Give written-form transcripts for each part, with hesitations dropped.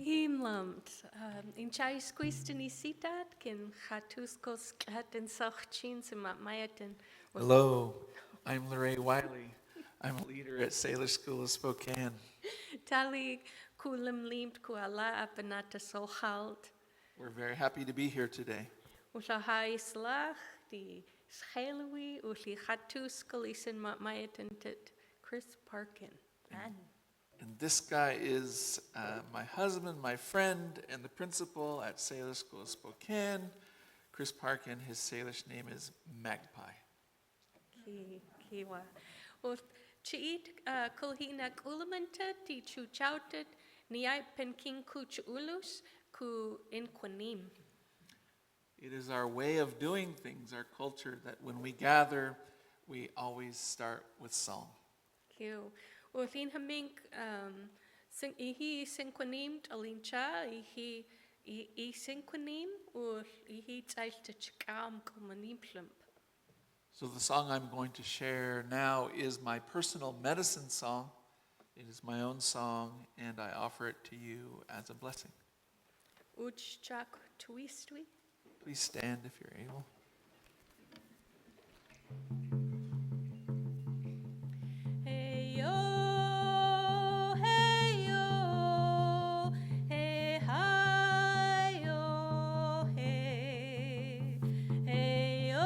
Himlamt. In chai squeezed ni sitat, kin chatuskos kat and sachchin mayatan. Hello, I'm LaRae Wiley. I'm a leader at Salish School of Spokane. Tali kulim limt kuala apanata solhalt. We're very happy to be here today. Ushahai slach, di schelwi, ushi chatuskal isin mayatan tit Chris Parkin. And this guy is my husband, my friend, and the principal at Salish School of Spokane. Chris Parkin, his Salish name is Magpie. Kiwa. Chiit kulhinak ulamanta ti chuchautet niai penking kuch ulus ku inquanim. It is our way of doing things, our culture, that when we gather, we always start with song. Kiu. Ulin hamink ihi synquanim alincha ihi synquanim ul ihi tsailta chikam kumanim plump. So the song I'm going to share now is my personal medicine song. It is my own song, and I offer it to you as a blessing. Uchchak twistwi. Please stand if you're able. Hey yo, hey yo, hey hi yo, hey, hey yo,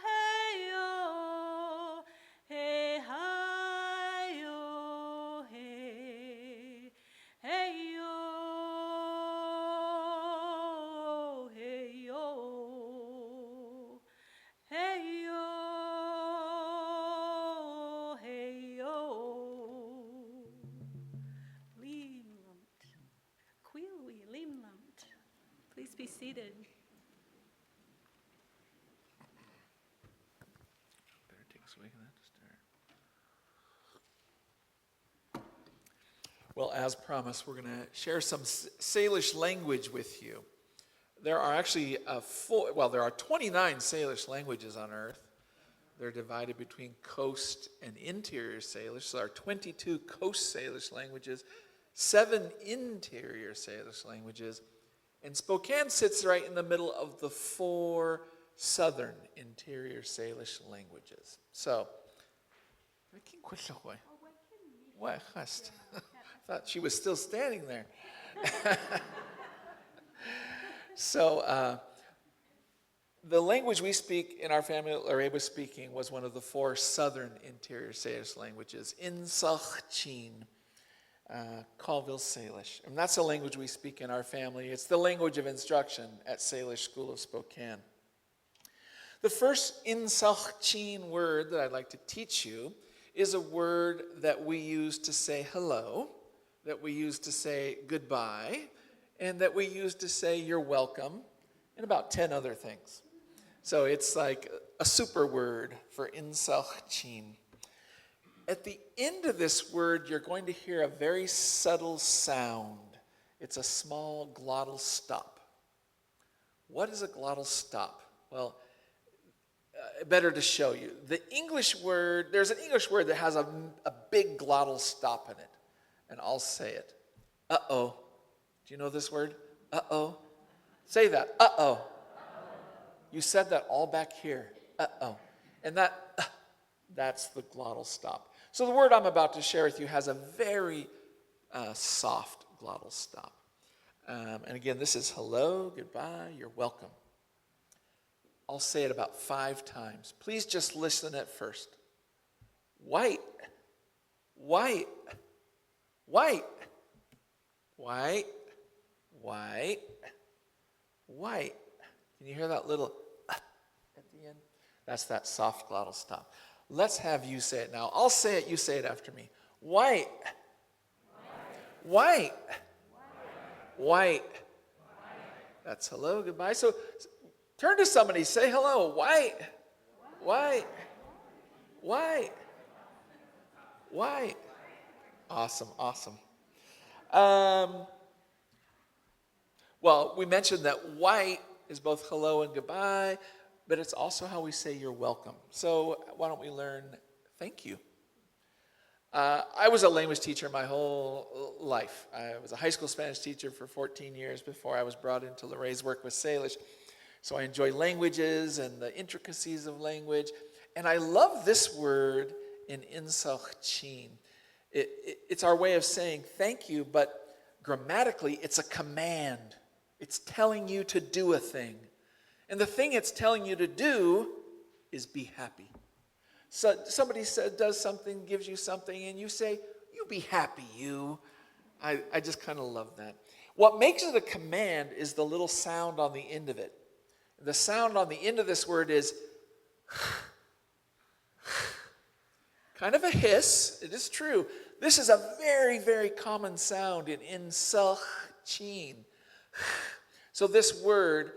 hey yo, hey hi yo, hey, hey yo, hey yo, hey yo. Please be seated. Better take a swig of that to start. Well, as promised, we're going to share some Salish language with you. There are actually there are 29 Salish languages on Earth. They're divided between coast and interior Salish. So there are 22 coast Salish languages, 7 interior Salish languages, and Spokane sits right in the middle of the 4 Southern Interior Salish languages. So, thought she was still standing there. So, the language we speak in our family that LaRae was speaking was one of the 4 Southern Interior Salish languages, Insachchin, Colville Salish. And that's the language we speak in our family. It's the language of instruction at Salish School of Spokane. The first Insachchin word that I'd like to teach you is a word that we use to say hello, that we use to say goodbye, and that we use to say you're welcome, and about 10 other things. So it's like a super word for insachchin. At the end of this word, you're going to hear a very subtle sound. It's a small glottal stop. What is a glottal stop? Well, better to show you. The English word, there's an English word that has a big glottal stop in it. And I'll say it. Uh-oh. Do you know this word? Uh-oh. Say that. Uh-oh. You said that all back here. Uh-oh. And that's the glottal stop. So the word I'm about to share with you has a very soft glottal stop. And again, this is hello, goodbye, you're welcome. I'll say it about 5 times. Please just listen at first. White, white, white, white, white, white. Can you hear that little at the end? That's that soft glottal stop. Let's have you say it now. I'll say it, you say it after me. White, white, white. That's hello, goodbye. So turn to somebody, say hello. White, white, white, white. Awesome, awesome. Well, we mentioned that white is both hello and goodbye, but it's also how we say you're welcome. So why don't we learn thank you? I was a language teacher my whole life. I was a high school Spanish teacher for 14 years before I was brought into LaRae's work with Salish. So I enjoy languages and the intricacies of language. And I love this word in insachchin. It's our way of saying thank you, but grammatically it's a command. It's telling you to do a thing. And the thing it's telling you to do is be happy. So somebody does something, gives you something, and you say, you be happy, you. I just kind of love that. What makes it a command is the little sound on the end of it. The sound on the end of this word is kind of a hiss. It is true. This is a very, very common sound in insachchin. So this word,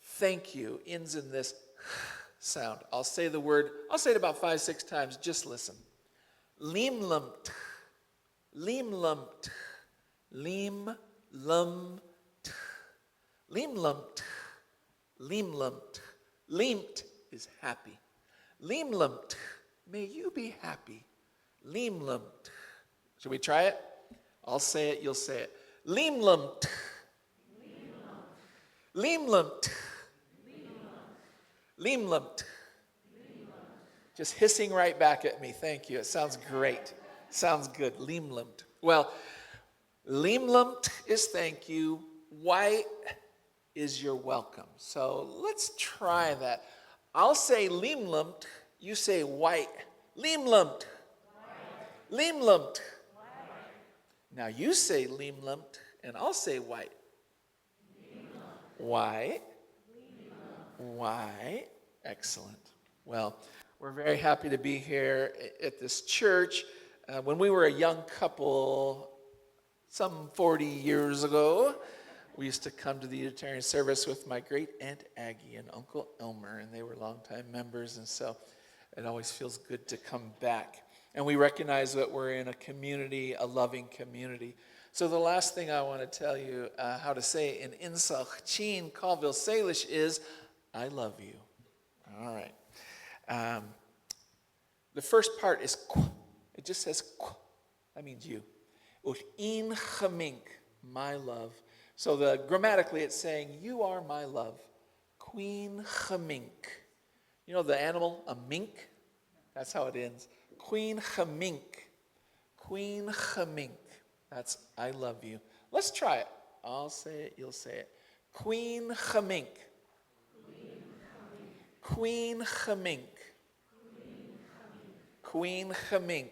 thank you, ends in this sound. I'll say the word, I'll say it about 5-6 times. Just listen. Limlumt, limlumt, limlumt, limlumt, limlumt. Limt is happy. Limlumt, may you be happy. Limlumt. Should we try it? I'll say it, you'll say it. Limlumt. Limlumt. Limlumt. Just hissing right back at me. Thank you. It sounds great. Sounds good. Limlumt. Well, limlumt is thank you. White is you're welcome. So let's try that. I'll say limlumt. You say white. Limlumt. Limlumt. Now you say limlumt, and I'll say white. White. White. Excellent. Well, we're very happy to be here at this church. When we were a young couple, some 40 years ago, we used to come to the Unitarian service with my great Aunt Aggie and Uncle Elmer, and they were longtime members, and so it always feels good to come back. And we recognize that we're in a community, a loving community. So the last thing I want to tell you how to say in insachchin, Colville Salish, is I love you. All right. The first part is qu. It just says qu. That means you. In chamink, my love. So grammatically it's saying, you are my love. Queen chamink. You know the animal, a mink? That's how it ends. Queen chamink. Queen chamink. That's I love you. Let's try it. I'll say it, you'll say it. Queen chamink. Queen chamink. Queen chamink.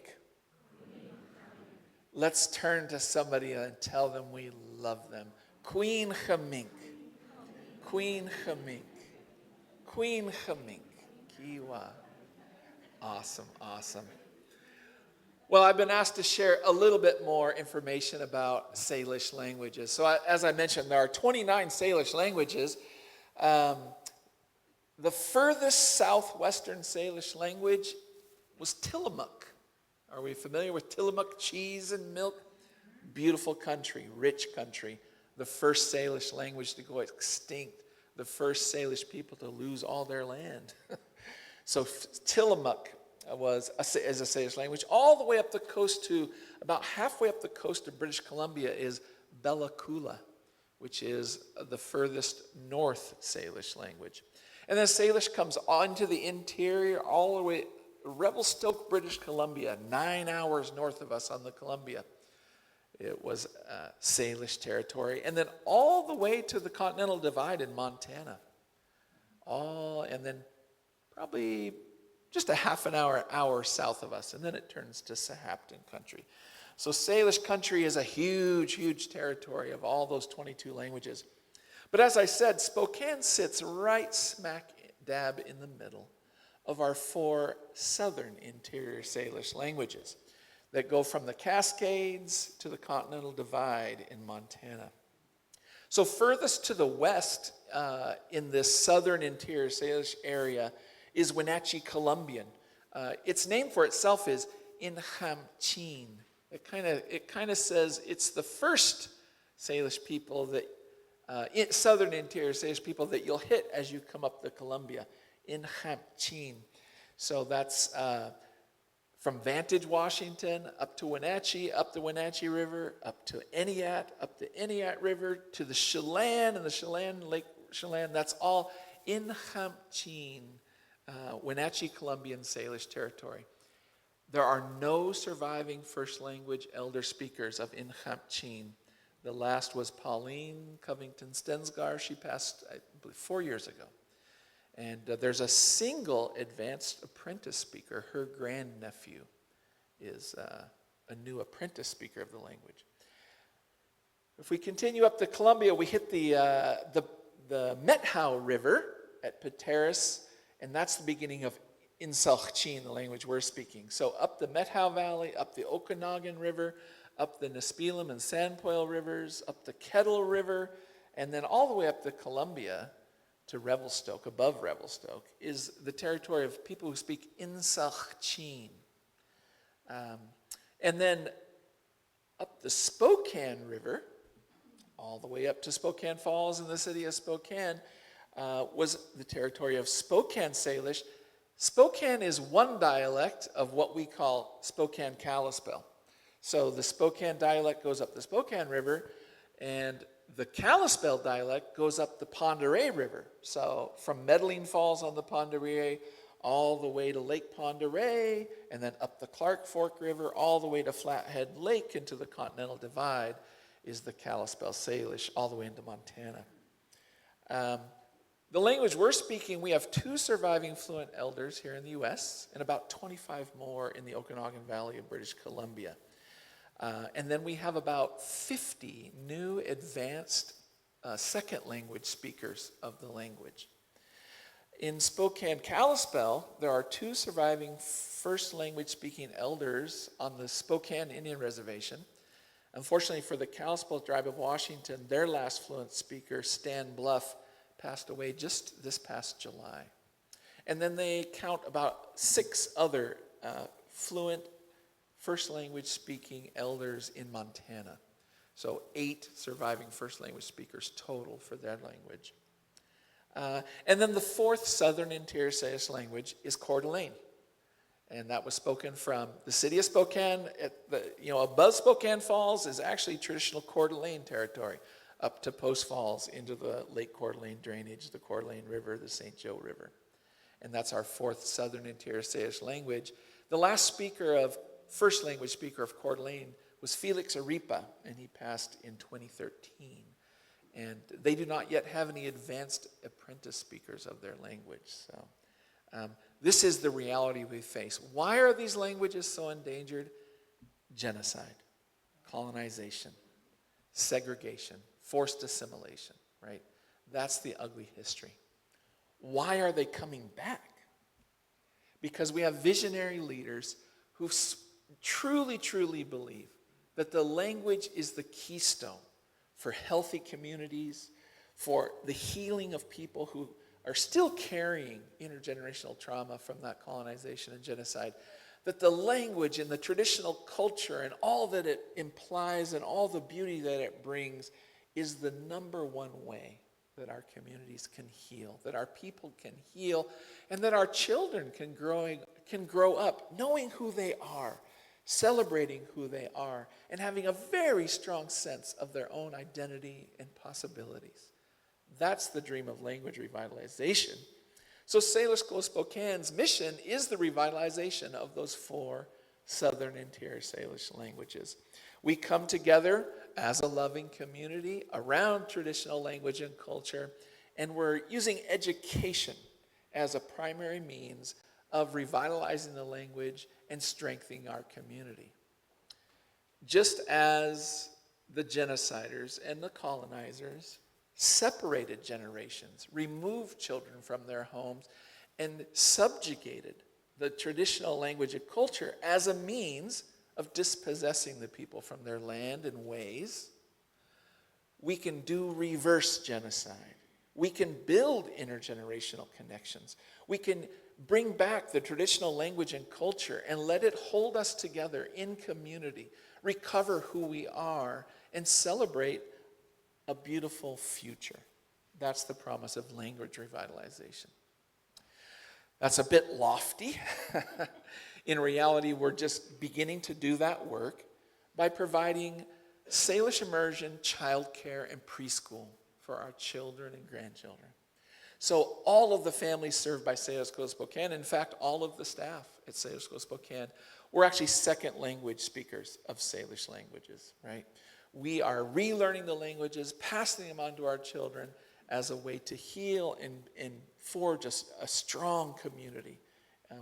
Let's turn to somebody and tell them we love them. Queen chamink. Queen chamink. Queen chamink. Kiwa. Awesome, awesome. Well, I've been asked to share a little bit more information about Salish languages. So as I mentioned, there are 29 Salish languages. The furthest southwestern Salish language was Tillamook. Are we familiar with Tillamook? Cheese and milk? Beautiful country, rich country. The first Salish language to go extinct. The first Salish people to lose all their land. So Tillamook is a Salish language. All the way up the coast to, about halfway up the coast of British Columbia is Bella Coola, which is the furthest north Salish language. And then Salish comes onto the interior all the way, Revelstoke, British Columbia, 9 hours north of us on the Columbia. It was Salish territory. And then all the way to the Continental Divide in Montana. And then probably just a half an hour south of us. And then it turns to SÄamti country. So Salish country is a huge, huge territory of all those 22 languages. But as I said, Spokane sits right smack dab in the middle of our 4 Southern Interior Salish languages that go from the Cascades to the Continental Divide in Montana. So furthest to the west in this Southern Interior Salish area is Wenatchee Columbian. Its name for itself is Inhamchin. It kind of says it's the first Salish people that Southern Interior Salish people that you'll hit as you come up the Columbia. Inhamchin. So that's from Vantage, Washington, up to Wenatchee, up the Wenatchee River, up to Eniat, up the Eniat River, to the Chelan and the Chelan, Lake Chelan. That's all Inhamchin, Wenatchee Columbian Salish territory. There are no surviving first language elder speakers of Inhamchin. The last was Pauline Covington Stensgar. She passed, I believe, 4 years ago. And there's a single advanced apprentice speaker. Her grandnephew is a new apprentice speaker of the language. If we continue up the Columbia, we hit the Methow River at Pateros, and that's the beginning of Insalchin, the language we're speaking. So up the Methow Valley, up the Okanagan River, up the Nispelum and Sandpoil rivers, up the Kettle River, and then all the way up the Columbia to Revelstoke, above Revelstoke, is the territory of people who speak Insalchin. And then up the Spokane River, all the way up to Spokane Falls in the city of Spokane, was the territory of Spokane Salish. Spokane is one dialect of what we call Spokane Kalispel. So the Spokane dialect goes up the Spokane River, and the Kalispel dialect goes up the Pend Oreille River. So from Medaline Falls on the Pend Oreille all the way to Lake Pend Oreille, and then up the Clark Fork River all the way to Flathead Lake into the Continental Divide is the Kalispel Salish all the way into Montana. The language we're speaking, we have 2 surviving fluent elders here in the U.S. and about 25 more in the Okanagan Valley of British Columbia. And then we have about 50 new advanced second language speakers of the language. In Spokane Kalispel, there are 2 surviving first language speaking elders on the Spokane Indian Reservation. Unfortunately for the Kalispel tribe of Washington, their last fluent speaker, Stan Bluff, passed away just this past July. And then they count about 6 other fluent first language speaking elders in Montana. So 8 surviving first language speakers total for that language. And then the 4th Southern Interior Salish language is Coeur d'Alene. And that was spoken from the city of Spokane. Above Spokane Falls is actually traditional Coeur d'Alene territory, up to Post Falls into the Lake Coeur d'Alene drainage, the Coeur d'Alene River, the St. Joe River. And that's our 4th Southern Interior Salish language. The last first language speaker of Coeur d'Alene was Felix Aripa, and he passed in 2013. And they do not yet have any advanced apprentice speakers of their language. So this is the reality we face. Why are these languages so endangered? Genocide, colonization, segregation, forced assimilation, right? That's the ugly history. Why are they coming back? Because we have visionary leaders who've truly, truly believe that the language is the keystone for healthy communities, for the healing of people who are still carrying intergenerational trauma from that colonization and genocide, that the language and the traditional culture and all that it implies and all the beauty that it brings is the number one way that our communities can heal, that our people can heal, and that our children can grow up knowing who they are, celebrating who they are, and having a very strong sense of their own identity and possibilities. That's the dream of language revitalization. So Salish School of Spokane's mission is the revitalization of those 4 Southern Interior Salish languages. We come together as a loving community around traditional language and culture, and we're using education as a primary means of revitalizing the language and strengthening our community. Just as the genociders and the colonizers separated generations, removed children from their homes, and subjugated the traditional language and culture as a means of dispossessing the people from their land and ways, we can do reverse genocide. We can build intergenerational connections. We can bring back the traditional language and culture and let it hold us together in community, recover who we are, and celebrate a beautiful future. That's the promise of language revitalization. That's a bit lofty. In reality, we're just beginning to do that work by providing Salish immersion, childcare, and preschool for our children and grandchildren. So all of the families served by Salish School of Spokane, in fact, all of the staff at Salish School of Spokane, we're actually second language speakers of Salish languages, right? We are relearning the languages, passing them on to our children as a way to heal and forge a strong community,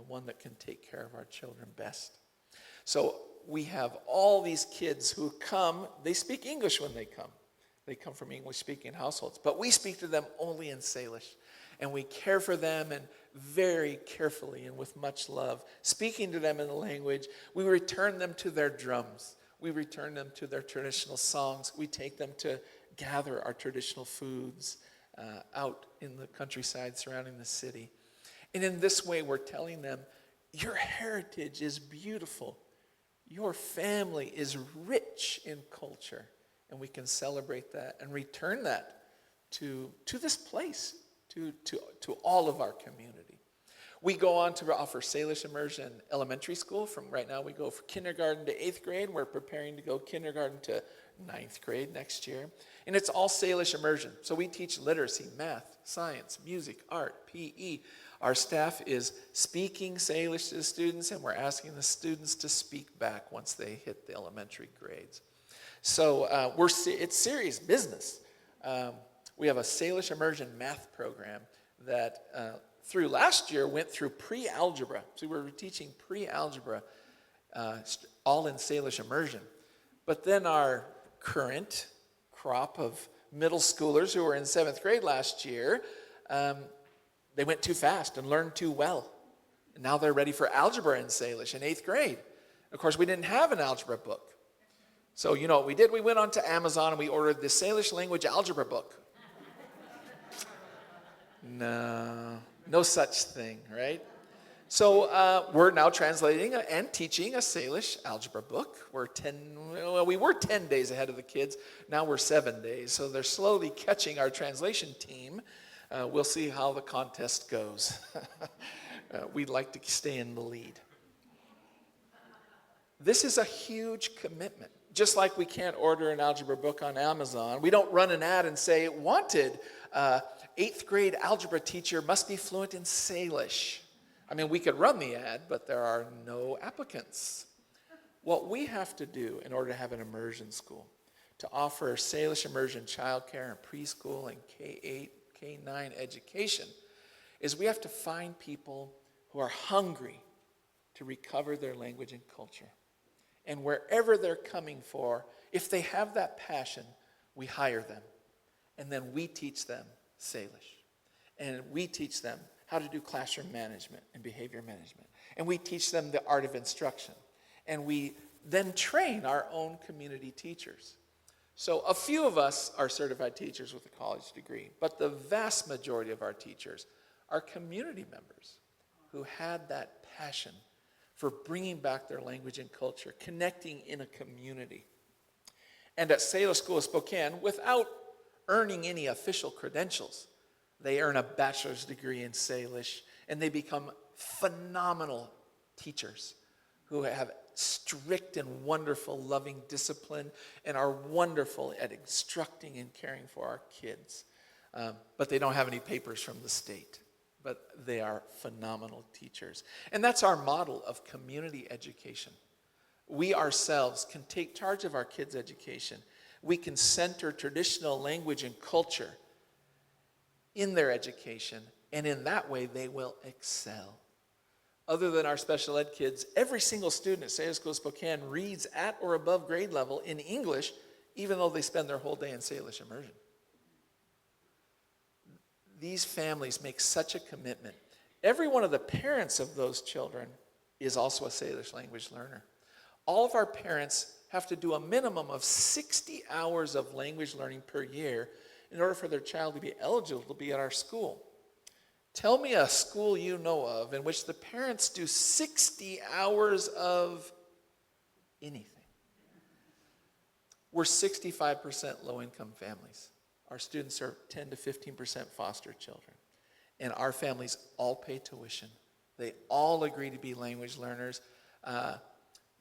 one that can take care of our children best. So we have all these kids who come, they speak English when they come. They come from English-speaking households, but we speak to them only in Salish, and we care for them and very carefully and with much love, speaking to them in the language. We return them to their drums. We return them to their traditional songs. We take them to gather our traditional foods out in the countryside surrounding the city. And in this way, we're telling them, your heritage is beautiful. Your family is rich in culture. And we can celebrate that and return that to this place, to all of our community. We go on to offer Salish immersion elementary school. From right now, we go from kindergarten to 8th grade. We're preparing to go kindergarten to 9th grade next year. And it's all Salish immersion. So we teach literacy, math, science, music, art, PE. Our staff is speaking Salish to the students, and we're asking the students to speak back once they hit the elementary grades. So it's serious business. We have a Salish immersion math program that through last year went through pre-algebra. So we were teaching pre-algebra all in Salish immersion. But then our current crop of middle schoolers who were in 7th grade last year, they went too fast and learned too well. And now they're ready for algebra in Salish in 8th grade. Of course, we didn't have an algebra book. So you know what we did? We went onto Amazon and we ordered the Salish language algebra book. No such thing, right? So we're now translating and teaching a Salish algebra book. We were 10 days ahead of the kids. Now we're 7 days. So they're slowly catching our translation team. We'll see how the contest goes. We'd like to stay in the lead. This is a huge commitment. Just like we can't order an algebra book on Amazon, we don't run an ad and say, wanted, 8th grade algebra teacher must be fluent in Salish. I mean, we could run the ad, but there are no applicants. What we have to do in order to have an immersion school, to offer Salish immersion childcare and preschool and K-8, K-9 education, is we have to find people who are hungry to recover their language and culture. And wherever they're coming for, if they have that passion, we hire them. And then we teach them Salish. And we teach them how to do classroom management and behavior management. And we teach them the art of instruction. And we then train our own community teachers. So a few of us are certified teachers with a college degree, but the vast majority of our teachers are community members who had that passion for bringing back their language and culture, connecting in a community. And at Salish School of Spokane, without earning any official credentials, they earn a bachelor's degree in Salish, and they become phenomenal teachers who have strict and wonderful loving discipline and are wonderful at instructing and caring for our kids. But they don't have any papers from the state. But they are phenomenal teachers. And that's our model of community education. We ourselves can take charge of our kids' education. We can center traditional language and culture in their education, and in that way they will excel. Other than our special ed kids, every single student at Salish School of Spokane reads at or above grade level in English, even though they spend their whole day in Salish immersion. These families make such a commitment. Every one of the parents of those children is also a Salish language learner. All of our parents have to do a minimum of 60 hours of language learning per year in order for their child to be eligible to be at our school. Tell me a school you know of in which the parents do 60 hours of anything. We're 65% low-income families. Our students are 10 to 15% foster children. And our families all pay tuition. They all agree to be language learners.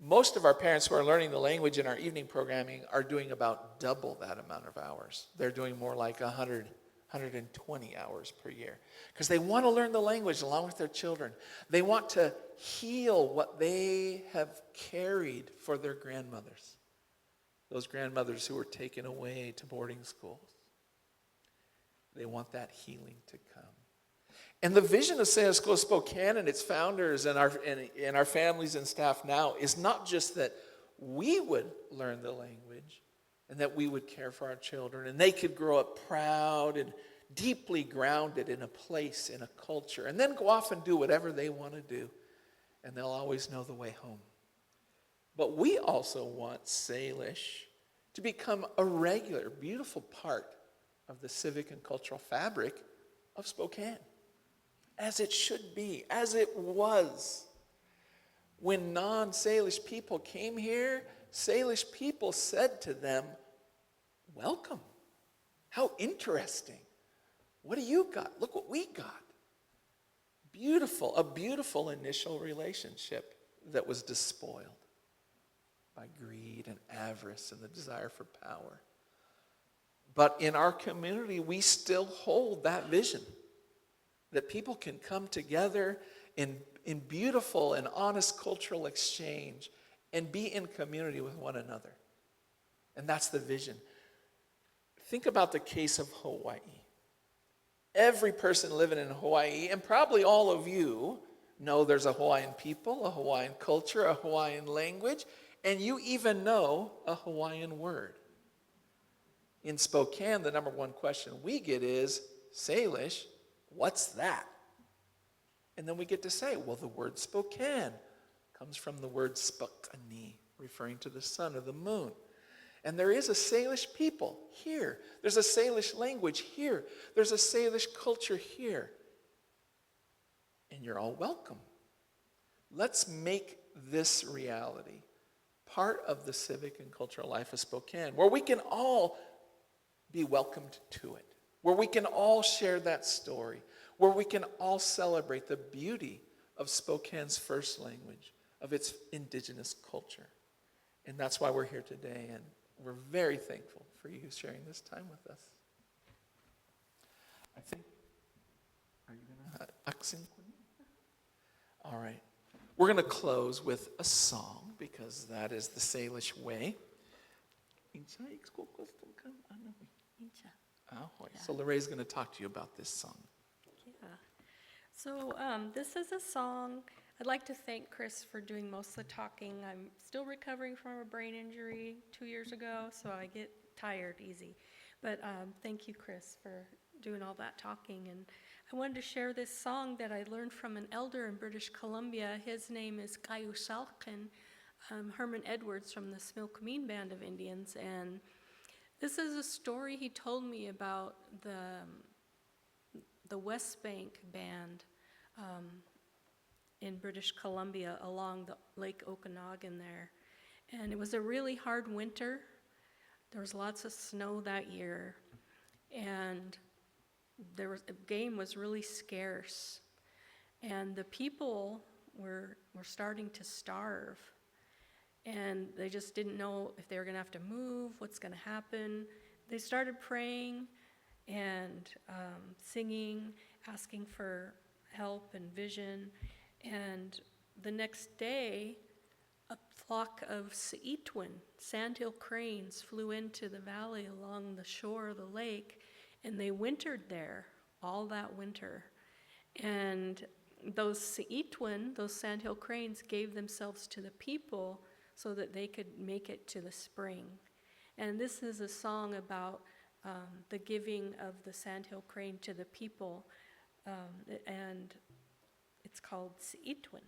Most of our parents who are learning the language in our evening programming are doing about double that amount of hours. They're doing more like 120 hours per year because they want to learn the language along with their children. They want to heal what they have carried for their grandmothers, those grandmothers who were taken away to boarding schools. They want that healing to come. And the vision of Salish School of Spokane and its founders and our families and staff now is not just that we would learn the language and that we would care for our children and they could grow up proud and deeply grounded in a place, in a culture, and then go off and do whatever they want to do, and they'll always know the way home. But we also want Salish to become a regular, beautiful part of the civic and cultural fabric of Spokane, as it should be, as it was. When non-Salish people came here, Salish people said to them, "Welcome. How interesting. What do you got? Look what we got." Beautiful, a beautiful initial relationship that was despoiled by greed and avarice and the desire for power. But in our community, we still hold that vision that people can come together in beautiful and honest cultural exchange and be in community with one another. And that's the vision. Think about the case of Hawaii. Every person living in Hawaii, and probably all of you, know there's a Hawaiian people, a Hawaiian culture, a Hawaiian language, and you even know a Hawaiian word. In Spokane, the number one question we get is, Salish, what's that? And then we get to say, well, the word Spokane comes from the word Spokane, referring to the sun or the moon. And there is a Salish people here. There's a Salish language here. There's a Salish culture here. And you're all welcome. Let's make this reality part of the civic and cultural life of Spokane, where we can all be welcomed to it, where we can all share that story, where we can all celebrate the beauty of Spokane's first language, of its indigenous culture. And that's why we're here today, and we're very thankful for you sharing this time with us. I think, are you going to, all right. We're going to close with a song, because that is the Salish way. So LaRae's going to talk to you about this song. Yeah. So this is a song. I'd like to thank Chris for doing most of the talking. I'm still recovering from a brain injury 2 years ago, so I get tired easy. But thank you, Chris, for doing all that talking. And I wanted to share this song that I learned from an elder in British Columbia. His name is Kayusalkin. Herman Edwards from the Similkameen Band of Indians, and this is a story he told me about the West Bank Band in British Columbia along the Lake Okanagan there. And it was a really hard winter. There was lots of snow that year, and game was really scarce. And the people were starting to starve. And they just didn't know if they were going to have to move, what's going to happen. They started praying and singing, asking for help and vision. And the next day, a flock of SÄtwen, sandhill cranes, flew into the valley along the shore of the lake, and they wintered there all that winter. And those SÄtwen, those sandhill cranes, gave themselves to the people so that they could make it to the spring. And this is a song about the giving of the sandhill crane to the people, and it's called SÄtwen.